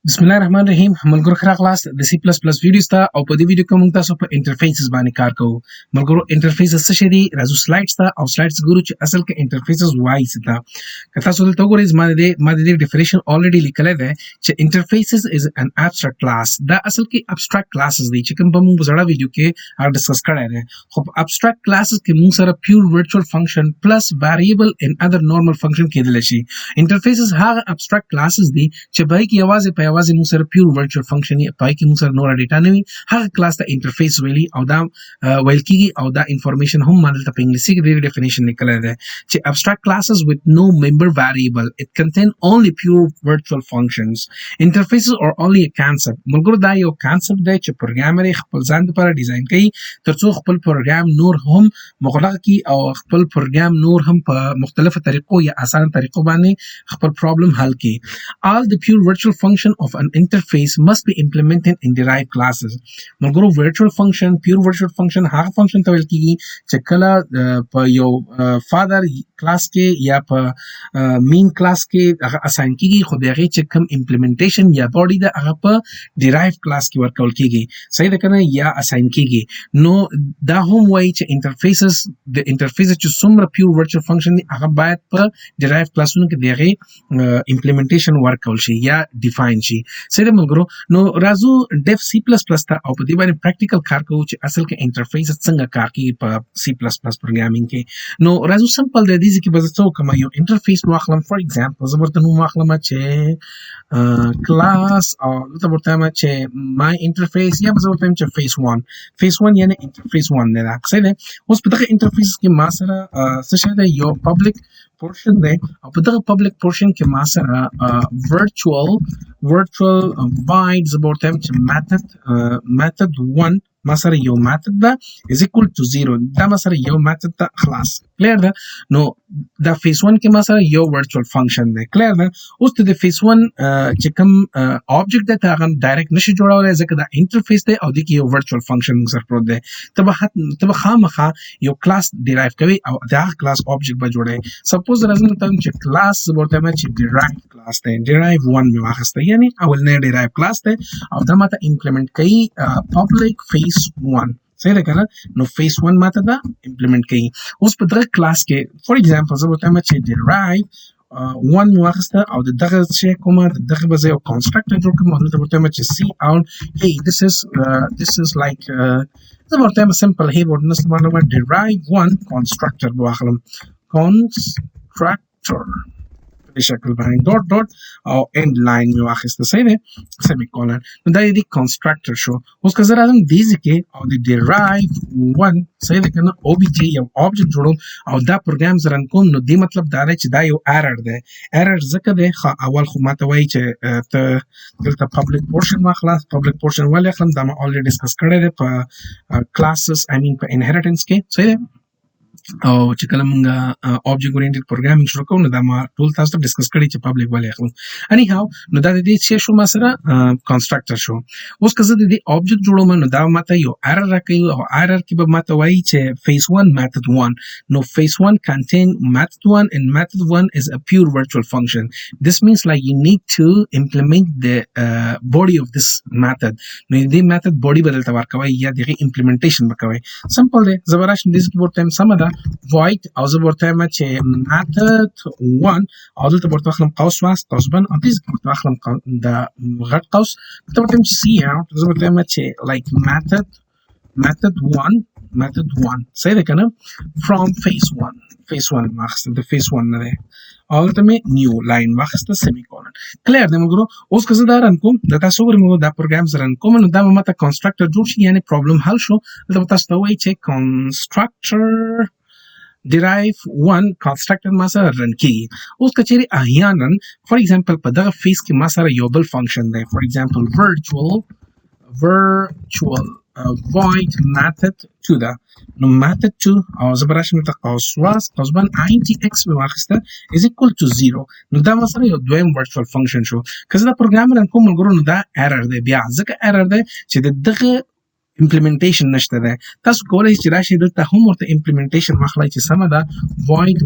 بسم الله الرحمن الرحیم ملګرو ښه راغلاست د سی پلس پلس ویډیوز ته او په دې ویډیو کې موږ تاسو په انټرفیسز باندې کار کوو ملګرو انټرفیسز څه شي دي راځو سلایډز ته او سلایډز ګورو چې اصل کې انټرفیسز وایي څه ته که تاسو دلته وګورئ ما د دې ډیفینیشن الریډي لیکلی دی چې انټرفیسز از ان ابستراکټ کلاس دا اصل کې ابستراکټ کلاسز دي چې کوم په موږ زړه ویډیو کې هغه ډسکس کړی دی خو په ابستراکټ کلاسز کې موږ سره پیور ورچوال فنکشن پلس ویریبل ان ادر نورمال فنکشن کېدلی شي انټرفیسز هغه ابستراکټ کلاسز دي چې به کې یوازې موږ سره پیور ورچوال فنکشن یې پای کې موږ سره نور ډیټا نه وي هغه کلاس ته انټرفیس ویلي او دا ویل کیږي او دا انفارمیشن هم ماده ته په انګلیسي کې د ډیفینیشن لیکلی دی چې ابستراکټ کلاسز with no member variable it contain only pure virtual functions interfaces are only a concept ملګرو دا یو کانسپټ دی چې پروګرامر یې خپل ځان لپاره ډیزاین کوي ترڅو خپل پروګرام نور هم مغلق کړي او خپل پروګرام نور هم په مختلفو طریقو یا اسانه طریقو باندې خپل پرابلم حل کړي all the pure virtual function of an interface must be implemented in derived classes ملګرو virtual function pure virtual function هغه function ته ویل کیږي چې کله په یو father کلاس کې یا په مین کلاس کې هغه اساین کیږي خو د هغې چې کوم امپلیمنټیشن یا باډي ده هغه په ډیرایو کلاس کې ورکول کیږي صحیح ده که نه یا اساین کیږي نو دا هم وایي چې انټرفیسز د انټرفیس چې څومره پیور ورچوال فنکشن دي هغه باید په ډیرایو کلاسونو کې د هغې امپلیمنټیشن ورکول شي یا ډیفاین شي صحیح ده ملګرو نو راځو ډیف سی پلس پلس ته او په دې باندې پریکټیکل کار کوو چې اصل کې انټرفیس څنګه کار کوي په سی پلس پلس پروګرامینګ کې نو راځو سمپل د دې کې به زه څه وکړم یو انټرفیس واخلم فار ایگزامپل زه ورته نوم واخلم چې کلاس او دلته ورته وایم چې مای انټرفیس یا به زه ورته وایم چې فیس 1 یعنی انټرفیس 1 دی دا صحیح دی اوس په دغه انټرفیس کې ما سره څه شی دی یو پبلک پورشن دی او په دغه پبلک پورشن کې ما سره ورچوال وایډ زه به ورته وایم چې میتھډ 1 ما سره یو میتھډ ده از اکول ټو 0 دا ما سره یو میتھډ ده خلاص کلیر ده نو دا فیس 1 کې ما سره یو ورچوال فنکشن ده کلیر ده اوس ته د فیس 1 چې کوم آبجیکټ ده ته هغه ډایرکټ نشي جوړولی ځکه دا انټرفیس دی او دې کې یو ورچوال فنکشن موږ سره پروت دی ته به خامخا یو کلاس ډیرایو کوي او د هغه کلاس آبجیکټ به جوړوي سپوز راځم ته چې کلاس زه به ورته وایم چې ډیرایو کلاس دی ډیرایو 1 مې واخیسته یعنی اولنی ډیرایو کلاس دی او دا ماته امپلیمنټ کوي پبلک فیس 1 صحیح ده که نه نو فیس 1 ماته دا امپلیمنټ کوي اوس په دغه کلاس کې فار ایگزامپل زه به ورته وایم چې ډیرایو 1 مې واخیسته او د دغه شی کومه د دغه به زه یو کنسټرکټر جوړ کړم او دلته به ورته وایم چې سی اوټ hey this is like زه به ورته وایم سمپل hey ورته نستعمالوم ډیرایو 1 کنسټرکټر به واخلم کنسټرکټر په شکل باندې ډاټ ډاټ او اند لاین مې واخیسته صحیح دی سیمی کولن نو دا د کنسټرکټر شو اوس که زه راځم دې ځای کې او د ډیرایو 1 صحیح دی که نه او بي جي یو آبجیکټ جوړوم او دا پروګرام زه رن کوم نو دې مطلب دا دی چې دا یو ایرر دی ایرر ځکه دی اول خو ماته وایي چې ته دلته پبلک پورشن واخله پبلک پورشن ولې اخلم دا ما الریډي ډسکس کړی دی په کلاسز آی مین په انهریټنس کې صحیح دی او چې کله مونږ آبجیکټ اورینټډ پروګرامینګ شروع کوو نو دا ما ټول تاسو ته ډسکس کړي چې پبلک ولې اخلم اني هاو نو دا د دې څه شو ما سره کنسټرکټر شو اوس که زه د دې آبجیکټ جوړوم نو دا ماته یو ایرر راکوي او ایرر کې به ماته وایي چې فیس 1 میتھډ 1 نو فیس 1 contain method 1 and method 1 is a pure virtual function this means like you need to implement the body of this method نو دې میتھډ body بدلته ورکوي یا دغه امپلیمنټیشن وکوي سمپل دی زبرش دې کیبورډ ټایم سم ده void او زه ورته وایم چې method 1 او دلته ورته واخلم قوس واس قوس بند او دې ورته واخلم د غټ قوس ته ورته وایم چې سی اوټ زه ورته وایم چې like method 1 صحیح ده که نه from face 1 واخیسته د face 1 نه دی او دلته مې نیو لاین واخیسته سیمی کولن کلیر دی ملګرو اوس که زه دا رن کوم د تاسو وګورئ ملګرو دا پروګرام زه رن کوم نو دا به ماته کنسټرکټر جوړ شي یعنې پرابلم حل شو دلته به تاسو ته وایي چې کنسټرکټر derive 1 constructor ما سره رن کیږي اوس که چیرې احیانا فار ایگزامپل په دغه فیس کې ما سره یو بل فنکشن دی فار ایگزامپل virtual void method 2 ده نو method 2 او زه به راشم دلته قوس واس قوس بند int x مې واخیسته is equal to 0 نو دا ما سره یو دویم ورچوال فنکشن شو که زه دا پروګرام رن کوم ملګرو نو دا ایرر دی بیا ځکه ایرر دی چې د دغه implementation نشته ده تاسو کولای چې راشي دلته هم ورته implementation واخلئ چې سمه ده void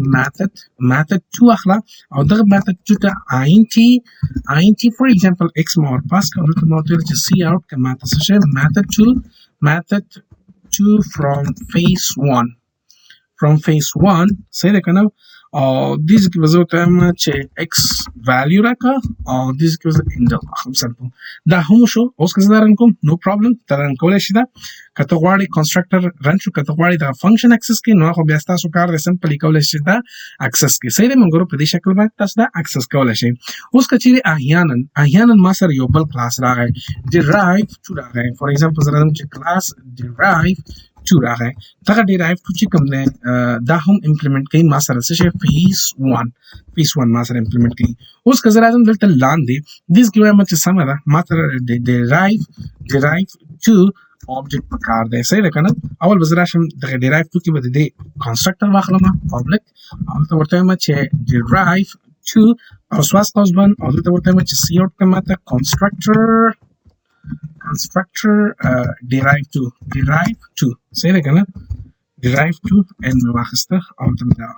method 2 اخلا او دغه method 2 ته int for example x ما ور پاس کړو دلته ما ورته چې see out کما تاسو شه method 2 from phase 1 صحیح ده کنه او دیز کې وزو ته ما چې x value راکا او دیز کې وزو انډل اخم سمپل دا هم شو اوس که زه رن کوم نو پرابلم ترن کولای شي دا کته غواړي کنستراکټر رن شو کته غواړي دا فنکشن اکسس کې نو خو بیا تاسو کار د سمپل کولای شي دا اکسس کې صحیح ده موږ په دې شکل باندې تاسو دا اکسس کولای شي اوس کچېری احیانا ما سره یو بل کلاس راغی derive to راغی فور ایگزامپل زه راځم چې کلاس derive to راغی دغه derive to چې کوم نه دا هم امپلیمنٹ کوي ما سره څه phase 1 ما سره امپلیمنٹ کوي اوس که زه راځم دلته لاندې دیس کې وایم چې سم ده ما سره derive to object پکار دی صحیح ده کنه اول بز راشم دغه derive to کې به د constructor واخلم public او ته ورته وایم چې derive to او سواس قوسبند او ته ورته وایم چې see out کما ته constructor derive to صحیح ده کنه derive to ان واخسته او تم دا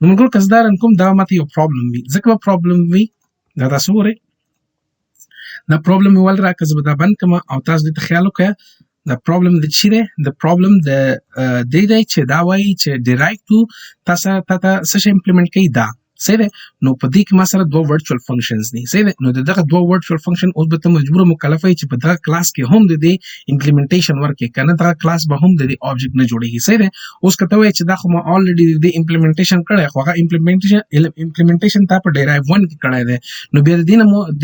نو موږ کزدار کوم دا ماته یو پرابلم وي ځکه پرابلم وي دا تاسو وره دا پرابلم ول راکه زه دا بند کما او تاسو دې خیال وکړئ the problem د چیرې the problem د دې چې دا وایي چې derive to تاسو څه امپلیمنٹ کوي دا صحیح ده نو په دې کې ما سره دوه ورچوال فنکشنز دي صحیح ده نو دغه دوه ورچوال فنکشن اوس به ته مجبور مکلف یې چې په دغه کلاس کې هم د دې امپلیمنټیشن ورکې کنه دغه کلاس به هم د دې آبجیکټ نه جوړیږي صحیح ده اوس کته وایي چې دا خو ما الریډي د امپلیمنټیشن کړی خو هغه امپلیمنټیشن تا په ډیرایو 1 کې کړی دی نو بیا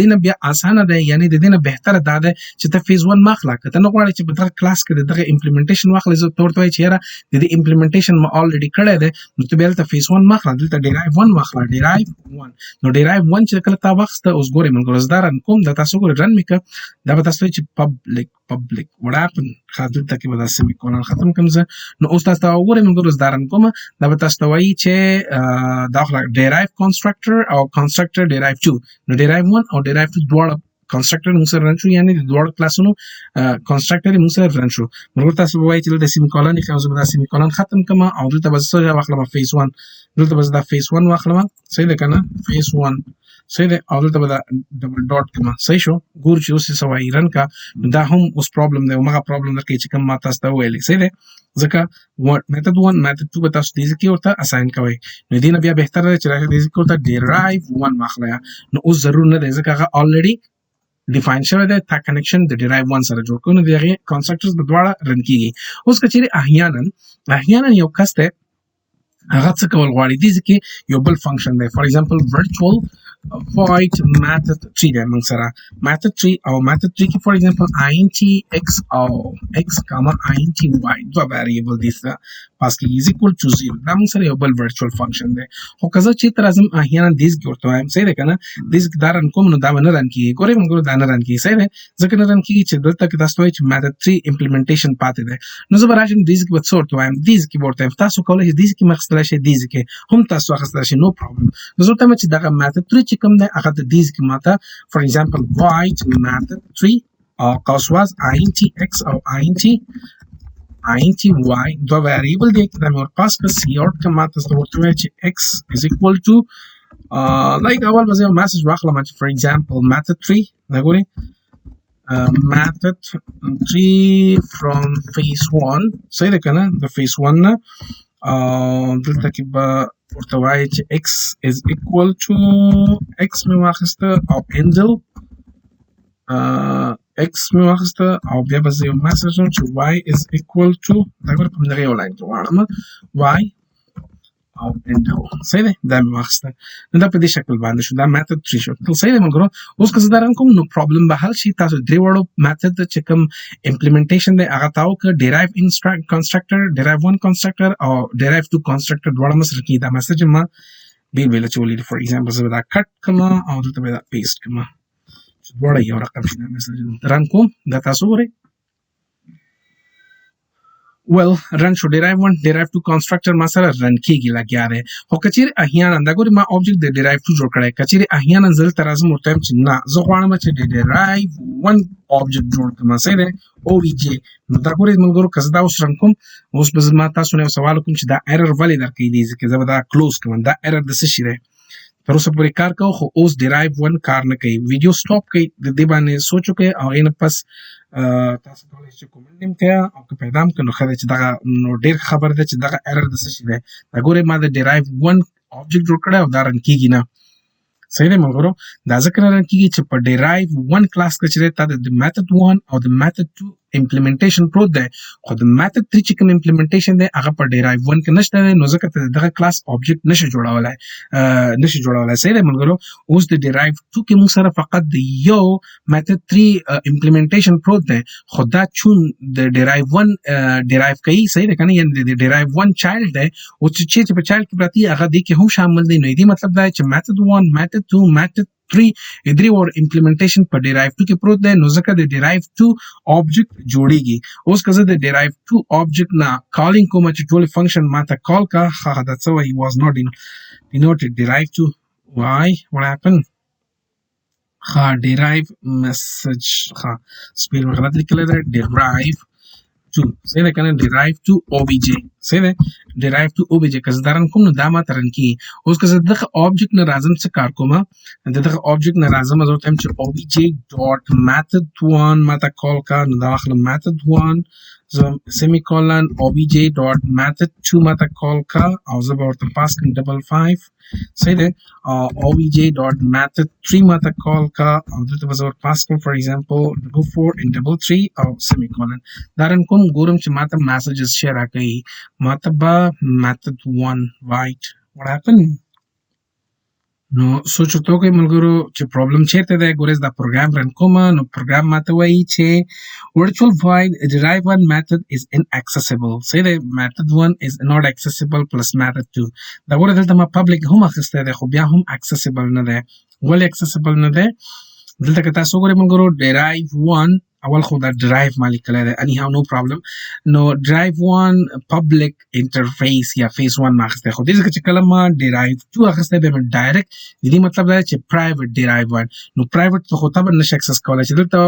دینه بیا اسانه ده یعنی د دینه بهتره ده چې ته فیز 1 ماخلا کته نه غواړي چې په دغه کلاس کې دغه امپلیمنټیشن واخلې زه تورته وایي چې یاره د دې امپلیمنټیشن ما الریډي کړی دی نو ته بیا ته فیز 1 ماخلا دلته ډیرایو 1 ماخلا derive 1 نو derive 1 چې کله تا وخت اوس ګورئ موږ زدارن کوم دا تاسو ګورئ رن میک دا به تاسو چې public what happened خاطر ته کې به دا سیمی کولن ختم کوم زه نو اوس تاسو ګورئ موږ زدارن کوم دا به تاسو وایي چې دا derive constructor او constructor derive 2 نو derive 1 او derive 2 دواړه constructor موږ سره رن شو یعنی د دواړو کلاسونو constructor موږ سره رن شو موږ تاسو وایي چې د سیمی کولن کې اوس به دا سیمی کولن ختم کما او دلته به څه واخلم phase 1 دلته به دا phase 1 واخلم صحیح ده کنه phase 1 صحیح ده او دلته به دا ډبل ډاټ کما صحیح شو ګور چې اوس څه وایي رن کا دا هم اوس پرابلم دی مګه پرابلم درکې چې کوم ما تاسو ته ویلې صحیح ده ځکه method 1 method 2 به تاسو دې کې ورته اساین کوئ نو دې نه بیا بهتره ده چې راځي دې کې ورته derive 1 واخلیا نو اوس ضرور نه دی ځکه هغه already define شوی دی تا کنیکشن د derive 1 سره جوړ کړو نو دغه کنستراکټرز په دواړه رن کیږي اوس کچېری احیانا یو کس ته هغه څه کول غواړي دي چې یو بل فنکشن دی فور ایگزامپل virtual void method 3 دی موږ سره method 3 او method 3 کې فور ایگزامپل int x او x int y دوه ویریبل دي پاس کې is equal to 0 دا موږ سره یو بل virtual function دی خو که زه چې تر ازم احیانا دیس کې ورته وایم صحیح ده کنه دیس کې دا رن کوم نو دا نه رن کیږي ګورئ موږ دا نه رن کیږي صحیح ده ځکه نه رن کیږي چې دلته کې تاسو وایي چې method 3 implementation پاتې ده نو زه به راشم دیس کې به ورته وایم دیس کې ورته وایم تاسو کولای شئ دیس کې مخستل شئ دیس کې هم تاسو اخستل شئ نو پرابلم نو زه ته چې دا method 3 چې کوم ده هغه د دیس کې ماته فور ایگزامپل void method 3 او قوسواز int x او int y دو variable دی چې دا مې ورپاس کړ see out که ما تاسو ورته وایي چې x is equal to like اول به زه یو مسیج واخلم چې for example method 3 دا ګورئ method 3 from phase 1 صحیح ده کنه د phase 1 نه دلته کې به ورته وایي چې x is equal to x مې واخیسته او handle x مې واخیسته او بیا به زه یو مسیج چې y is equal to دا ګوره په همدغه یو لاین کې واړم y او handle صحیح دی دا مې واخیسته نو دا په دې شکل باندې شو دا method 3 شو صحیح دی ملګرو اوس که زه دا رن کوم نو پرابلم به حل شي تاسو درې واړو میتھډ چې کوم امپلیمنټیشن دی هغه تاو که derive constructor derive 1 constructor او derive 2 constructor دواړه مسره کې دا میسج ما بیل چولې فور ایگزامپل زه دا کټ کما او دلته به دا پیسټ کما دواړه یو رقم شي دا میسج رن کوم دا تاسو ګورئ well run شو derive to constructor ما سره run کیږي لګیا دی خو کچیر احیانا دا ګوري ما object د derive to جوړ کړی کچیر احیانا زل ترازم ورته چې نه زه غواړم چې د derive one object جوړ کړم صحیح دی obj نو دا ګوري موږ کزه دا اوس رن کوم اوس به ما تاسو نه سوال کوم چې دا error ولې درکې دي ځکه زه به دا کلوز کوم دا error د څه شي دی تر اوسه پورې کار کوو خو اوس derive one کار نه کوي ویډیو سټاپ کوي د دې باندې سوچ وکړئ او غینه پس تاسو کولی شئ کومنټ هم کړئ او که پیدا هم کړئ نو ښه دی چې دغه نو ډېر خبر دی چې دغه error د څه شي دی دا ګورئ ما د derive one object جوړ کړی او دا رن کیږي نه صحیح دی ملګرو دا ځکه نه رن کیږي چې په derive one class کې چې دی تا د method one او د method two implementation پروت دی خو د method 3 چې کوم implementation دی هغه په derive one کې نشته دی نو ځکه ته دغه class object نشي جوړولای صحیح دی ملګرو اوس د derive 2 کې موږ سره فقط د یو method 3 implementation پروت دی خو دا چون د derive one derive کوي صحیح دی کنه یعنی د derive one child دی او چې په child کې پراتی هغه دی کې هم شامل دی نو دې مطلب دا چې method 1 method 2 method 3 درې ور implementation په derive 2 کې پروت دی نو ځکه د derive 2 object جوړیږي اوس که زه د derive 2 object نه calling کوم چې ټول function ماته call کا دا څه وایي was not denoted derive 2 why what happened derive message spell غلط لیکل دی derive 2 صحیح ده کنه derive to obj صحیح ده derive to obj که زه دا رن کوم نو دا ما ته رن کیږي اوس که زه دغه object نه راځم څه کار کوم دغه object نه راځم زه ورته وایم چې obj dot method 1 ما ته call کا نو دا واخلم method 1 semicolon obj dot method 2 ما ته call کا او زه به ورته پاس کړم double 5 صحیح ده obj dot method 3 ما ته call کا او دلته به زه ور پاس کړم for example double 4 and double 3 او semicolon دا رن کوم ګورم چې ما ته messages share راکوي ما ته به method 1 right what happened نو سوچ وکړئ کوی ملګرو چې پرابلم چیرته دی ګورئ دا پروګرام رن کوم نو پروګرام ماته وایي چې virtual void derive one method is inaccessible say the method 1 is not accessible plus method 2 دا ګورئ دلته ما public هم اخیستی دی خو بیا هم accessible نه دی ولې accessible نه دی دلته که تاسو وګورئ ملګرو derive 1 اول خو دا derive ما لیکلی دی anyhow no problem نو derive 1 public interface یا face 1 ما اخیستی خو دې ځکه چې کله ما derive 2 اخیستی بیا مې direct د دې مطلب دا چې private derive 1 نو private ته خو طبعا نشي access کولی چې دلته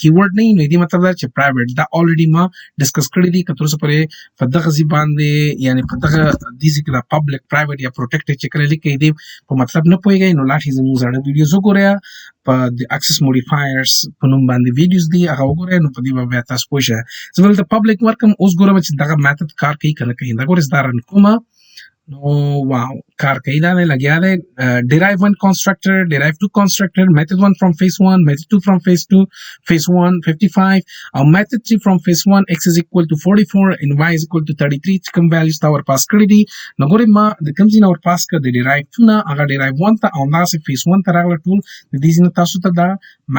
keyword نه وي نو دې مطلب دا چې private دا already ما discuss کړی دي که تر اوسه پورې په دغه ځای باندې یعنې په دغه دې ځای کې دا public private یا protected چې کله لیکئ دې په مطلب نه پوهېږئ نو لاړ شئ زموږ زاړه ویډیوز وګورئ په د access modifiers په نوم باندې ویډیوز دي هغه وګورئ نو په دې به بیا تاسو پوه شئ زه به دلته public ورکړم اوس ګورم چې دغه میتھډ کار کوي که نه کوي دا ګورئ زه دا رن کومه نو واو کار کوي دا دی لګیا دی derive 1 constructor derive 2 constructor method 1 from phase 1 method 2 from phase 2 phase 1 55 او method 3 from phase 1 x is equal to 44 and y is equal to 33 چې کوم values تا ور پاس کړی دي نو ګورئ ما د کوم ځای نه ور پاس کړ د derive 2 نه هغه derive 1 ته او همداسې phase 1 ته راغله ټول د دې ځای نه تاسو ته دا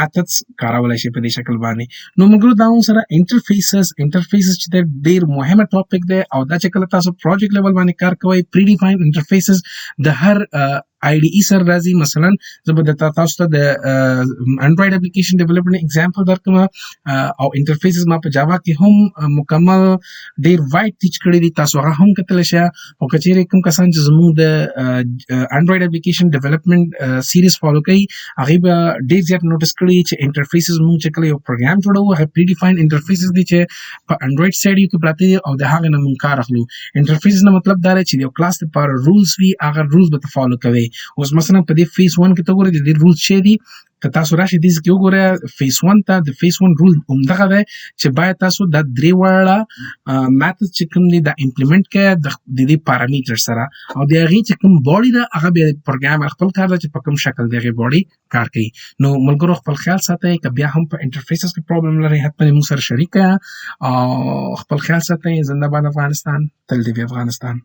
methods کارولی شئ په دې شکل باندې نو ملګرو دا موږ سره interfaces چې دی ډېر مهمه ټاپک دی او دا چې کله تاسو project level باندې کار کوئ predefined interfaces د هر IDE سره راځي مثلا زه به تاسو ته د Android application development example درکړم او interfaces ما په جاوا کې هم مکمل ډیر وایډ ټیچ کړی دي تاسو هغه هم کتلی شئ او که چیرې کوم کسان چې زموږ د Android application development series فالو کوي هغوی به ډیر زیات نوټس کړي چې interfaces موږ چې کله یو پروګرام جوړوو هغه predefined interfaces دي چې په Android سایډ کې پراته دي او د هغې نه موږ کار اخلو interfaces نه مطلب دا دی چې یو کلاس لپاره رولز وي هغه رولز به ته فالو کوئ اوس مثلا په دې فیس 1 کې ته ګورئ د دې رولز څه دي که تاسو راشئ دې کې وګورئ فیس 1 ته د فیس 1 رول همدغه دی چې باید تاسو دا درې واړه میتھډ چې کوم دي دا امپلیمنټ کړئ د دې پارامتر سره او د هغې چې کوم باډي ده هغه بیا پروګرام خپل کار ده چې په کوم شکل د هغې باډي کار کوي نو ملګرو خپل خیال ساتئ که بیا هم په انټرفیسز کې پرابلم لرئ حتما موږ سره شریک کړئ او خپل خیال ساتئ زنده باد افغانستان تل دې وي افغانستان